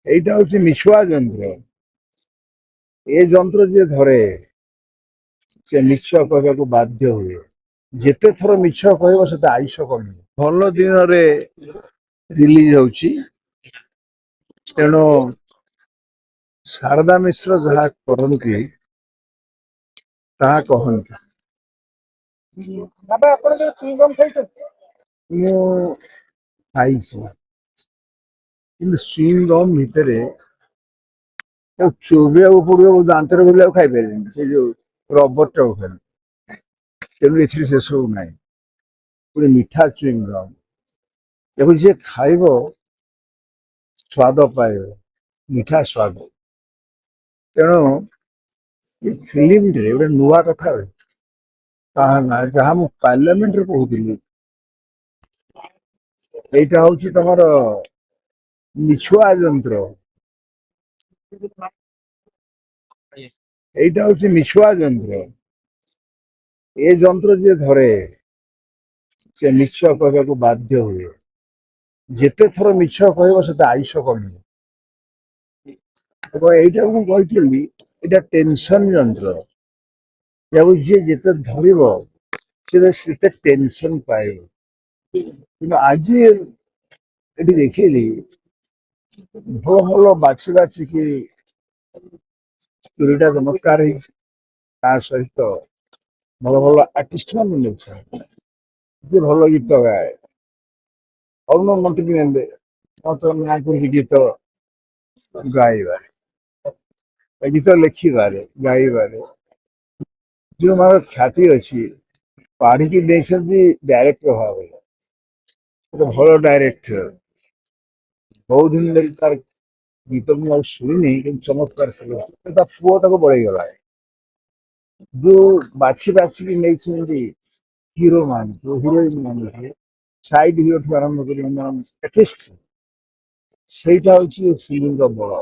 এইটা হচ্ছে মিছুয়া যন্ত্র। এই যন্ত্র যে ধরে সে ମିଛ କହିବାକୁ ବାଧ୍ୟ ହୁଏ। ଯେତେ ଥର ମିଛ କହିବ ସେତେ ଆୟୁଷ କମିବ। ଭଲ ଦିନରେ ରିଲିଜ ହଉଛି, ତେଣୁ ଶାରଦା ମିଶ୍ର ଯାହା କରନ୍ତି ତାହା କହନ୍ତି। ବାବା ଆପଣ ଯୋଉ ଚୁଇଙ୍ଗମ୍ ଖାଇଛନ୍ତି? ମୁଁ ଖାଇଛି, କିନ୍ତୁ ସୁଇଂ ଗମ୍ ଭିତରେ ଚୋବେଇବାକୁ ପଡିବ, ଦାନ୍ତରେ ବୋଲିବାକୁ ଖାଇପାରିବିନି, ସେ ଯୋଉ ରବରଟାକୁ ଖାଲି। ତେଣୁ ଏଥିରେ ସେସବୁ ନାହିଁ, ପୁଣି ମିଠା ଚୁଇଂ ଗମ୍। ଏବଂ ଯିଏ ଖାଇବ ସ୍ୱାଦ ପାଇବ, ମିଠା ସ୍ୱାଦ। ତେଣୁ ଏ ଫିଲ୍ମରେ ଗୋଟେ ନୂଆ କଥା ତାହା ନାହିଁ, ଯାହା ମୁଁ ପାର୍ଲାମେଣ୍ଟରେ କହୁଥିଲି। এইটা হচ্ছে তোমার মিছুয়া যন্ত্র। এইটা হচ্ছে মিছুয়া যন্ত্র। এই যন্ত্র যে ধরে সে মিଛ କହିବାକୁ ବାଧ୍ୟ ହୁଏ। ଯେତେ ଥର ମିଛ କହିବ ସେତେ ଆୟୁଷ କମିବ। ଏବଂ এইଟା ମୁଁ କହିଥିଲି, ଏଇଟା ଟେନସନ ଯନ୍ତ୍ର। ଏବଂ ଯିଏ ଯେତେ ଧରିବ ସେ ସେତେ ଟେନସନ ପାଇବ। କିନ୍ତୁ ଆଜି ଏଠି ଦେଖିଲି ଭଲ ଭଲ ବାଛି ବାଛିକି ଚୁରିଟା ଚମତ୍କାର ହେଇଛି। ତା ସହିତ ଭଲ ଭଲ ଆର୍ଟିଷ୍ଟ ମାନେ ନେଉଛନ୍ତି, ଯିଏ ଭଲ ଗୀତ ଗାଏ। ଅରୁଣ ମନ୍ତ୍ରୀ ନେଲେ ମତ ନାୟକ ଗୀତ ଗାଇବାରେ, ଗୀତ ଲେଖିବାରେ, ଗାଇବାରେ ଯୋଉମାନଙ୍କର ଖ୍ୟାତି ଅଛି, ପାଢିକି ଦେଇଛନ୍ତି ଡାଇରେକ୍ଟର ଭାବରେ। ଗୋଟେ ଭଲ ଡାଇରେକ୍ଟର, ବହୁତ ଦିନ ଲାଗି ତାର ଗୀତ ମୁଁ ଆଉ ଶୁଣିନି, କିନ୍ତୁ ଚମତ୍କାର ଥିଲା। ତା ପୁଅ ତାକୁ ବଳେଇଗଲା। ଯୋଉ ବାଛି ବାଛିକି ନେଇଛନ୍ତି ହିରୋ ମାନଙ୍କୁ, ହିରୋଇନ ମାନଙ୍କୁ, ସାଇଡ ହିରୋ ଠୁ ଆରମ୍ଭ କରି ସେଇଟା ହଉଛି ଫିଲ୍ମର ବଳ।